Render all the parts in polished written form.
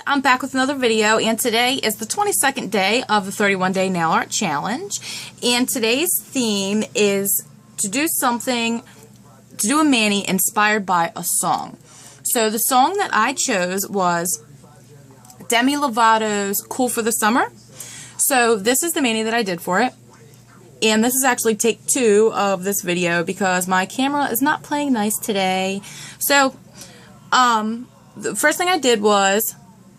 I'm back with another video, and today is the 22nd day of the 31-day nail art challenge. And today's theme is to do a mani inspired by a song. So the song that I chose was Demi Lovato's Cool for the Summer. So this is the mani that I did for it. And this is actually take 2 of this video because my camera is not playing nice today. So the first thing I did was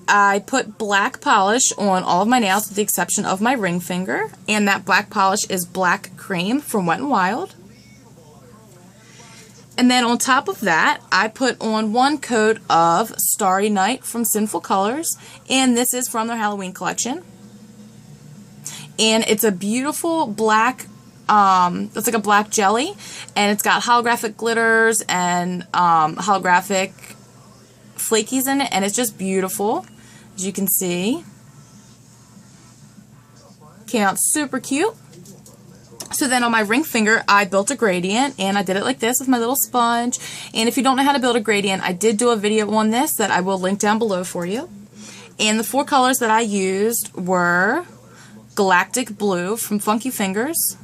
I put black polish on all of my nails with the exception of my ring finger, and that black polish is Black Cream from Wet n Wild. And then on top of that, I put on 1 coat of Starry Night from Sinful Colors, and this is from their Halloween collection. And it's a beautiful black, it's like a black jelly, and it's got holographic glitters and holographic flakies in it, and it's just beautiful, as you can see. Came out super cute. So then on my ring finger, I built a gradient, and I did it like this with my little sponge. And if you don't know how to build a gradient, I did do a video on this that I will link down below for you. And the 4 colors that I used were Galactic Blue from Funky Fingers,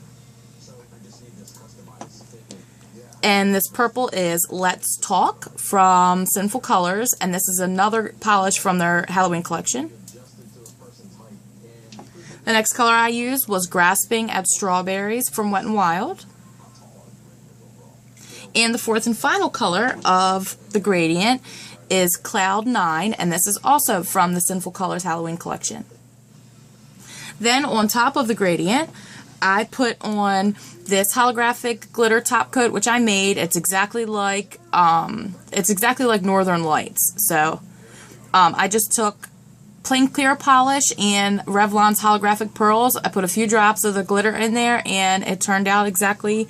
and this purple is Let's Talk from Sinful Colors, and this is another polish from their Halloween collection. The next color I used was Grasping at Strawberries from Wet n Wild. And the 4th and final color of the gradient is Cloud 9, and this is also from the Sinful Colors Halloween collection. Then on top of the gradient, I put on this holographic glitter top coat, which I made. It's exactly like Northern Lights. So I just took plain clear polish and Revlon's holographic pearls. I put a few drops of the glitter in there, and it turned out exactly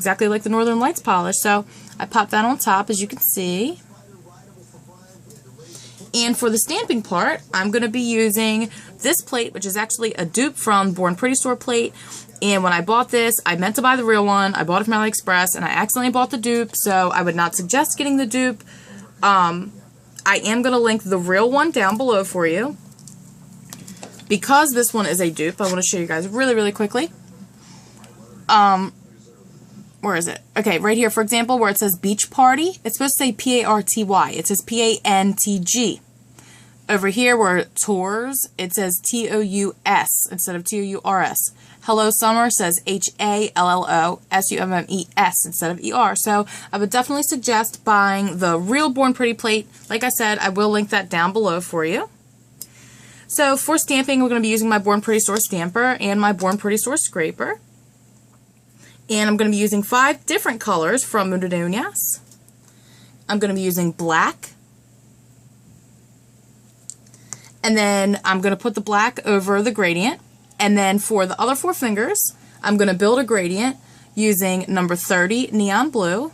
like the Northern Lights polish. So I popped that on top, as you can see. And for the stamping part, I'm going to be using this plate, which is actually a dupe from Born Pretty Store plate. And when I bought this, I meant to buy the real one. I bought it from AliExpress, and I accidentally bought the dupe, so I would not suggest getting the dupe. I am going to link the real one down below for you. Because this one is a dupe, I want to show you guys really, really quickly. Where is it? Okay, right here, for example, where it says Beach Party, it's supposed to say P-A-R-T-Y. It says P-A-N-T-G. Over here, where Tours, it says T-O-U-S instead of T-O-U-R-S. Hello Summer says H-A-L-L-O-S-U-M-M-E-S instead of E-R. So I would definitely suggest buying the real Born Pretty plate. Like I said, I will link that down below for you. So for stamping, we're going to be using my Born Pretty Store stamper and my Born Pretty Store scraper. And I'm going to be using 5 different colors from Mundo de Uñas. I'm going to be using black. And then I'm going to put the black over the gradient. And then for the other 4 fingers, I'm going to build a gradient using number 30 Neon Blue,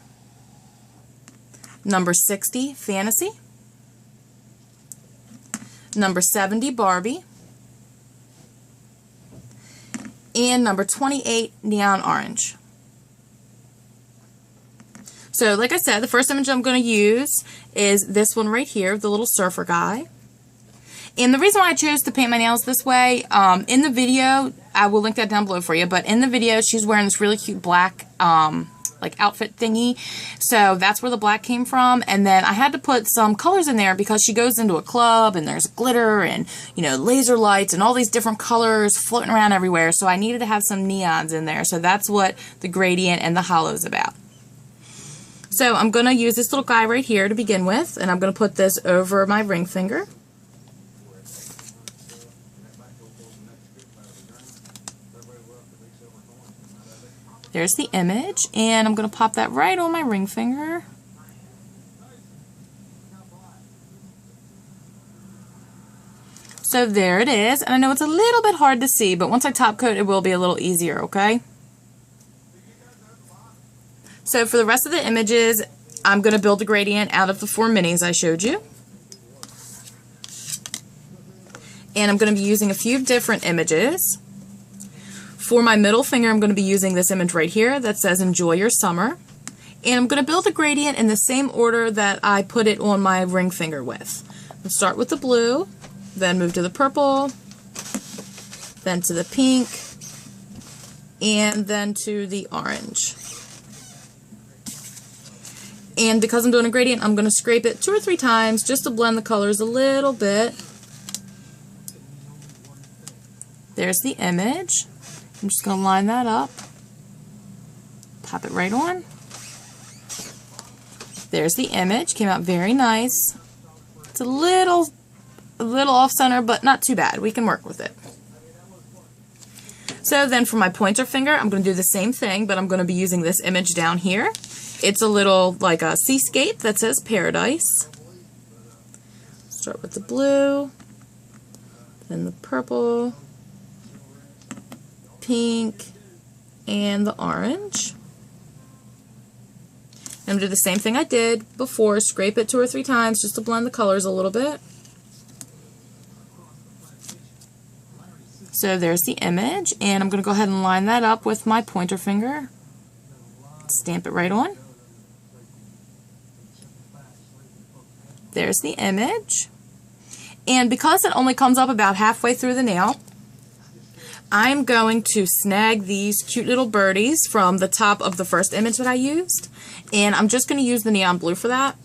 number 60 Fantasy, number 70 Barbie, and number 28 Neon Orange. So like I said, the first image I'm going to use is this one right here, the little surfer guy. And the reason why I chose to paint my nails this way, in the video, I will link that down below for you, but in the video, she's wearing this really cute black, like outfit thingy. So that's where the black came from. And then I had to put some colors in there because she goes into a club and there's glitter and, you know, laser lights and all these different colors floating around everywhere. So I needed to have some neons in there. So that's what the gradient and the hollow is about. So I'm going to use this little guy right here to begin with, and I'm going to put this over my ring finger. There's the image, and I'm going to pop that right on my ring finger. So there it is, and I know it's a little bit hard to see, but once I top coat, it will be a little easier, okay? So for the rest of the images, I'm going to build a gradient out of the 4 minis I showed you. And I'm going to be using a few different images. For my middle finger, I'm going to be using this image right here that says Enjoy Your Summer. And I'm going to build a gradient in the same order that I put it on my ring finger with. We'll start with the blue, then move to the purple, then to the pink, and then to the orange. And because I'm doing a gradient, I'm going to scrape it 2 or 3 times just to blend the colors a little bit. There's the image. I'm just going to line that up. Pop it right on. There's the image. Came out very nice. It's a little off center, but not too bad. We can work with it. So then for my pointer finger, I'm going to do the same thing, but I'm going to be using this image down here. It's a little like a seascape that says paradise. Start with the blue, then the purple, pink, and the orange. I'm going to do the same thing I did before, scrape it 2 or 3 times just to blend the colors a little bit. So there's the image, and I'm going to go ahead and line that up with my pointer finger. Stamp it right on. There's the image. And because it only comes up about halfway through the nail, I'm going to snag these cute little birdies from the top of the first image that I used. And I'm just going to use the neon blue for that.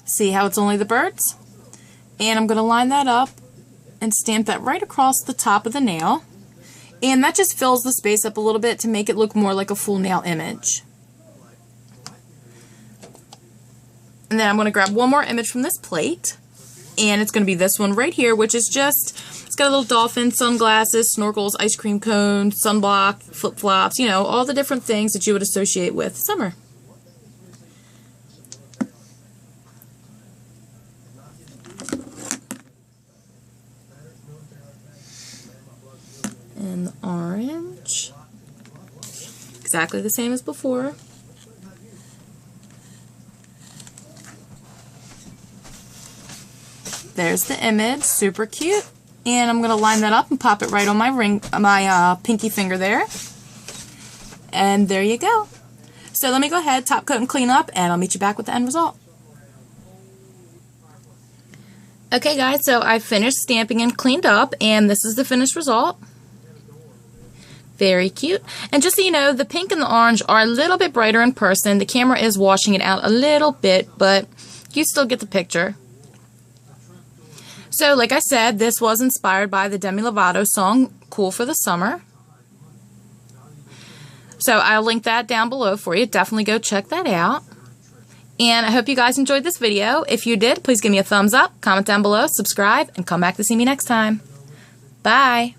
See how it's only the birds? And I'm going to line that up and stamp that right across the top of the nail. And that just fills the space up a little bit to make it look more like a full nail image. And then I'm going to grab one more image from this plate. And it's going to be this one right here, which is just, it's got a little dolphin, sunglasses, snorkels, ice cream cone, sunblock, flip-flops, you know, all the different things that you would associate with summer. And the orange, exactly the same as before. There's the image, super cute. And I'm going to line that up and pop it right on my pinky finger there. And there you go. So let me go ahead, top coat and clean up, and I'll meet you back with the end result. Okay guys, so I finished stamping and cleaned up, and this is the finished result. Very cute. And just so you know, the pink and the orange are a little bit brighter in person. The camera is washing it out a little bit, but you still get the picture. So, like I said, this was inspired by the Demi Lovato song, Cool for the Summer. So, I'll link that down below for you. Definitely go check that out. And I hope you guys enjoyed this video. If you did, please give me a thumbs up, comment down below, subscribe, and come back to see me next time. Bye!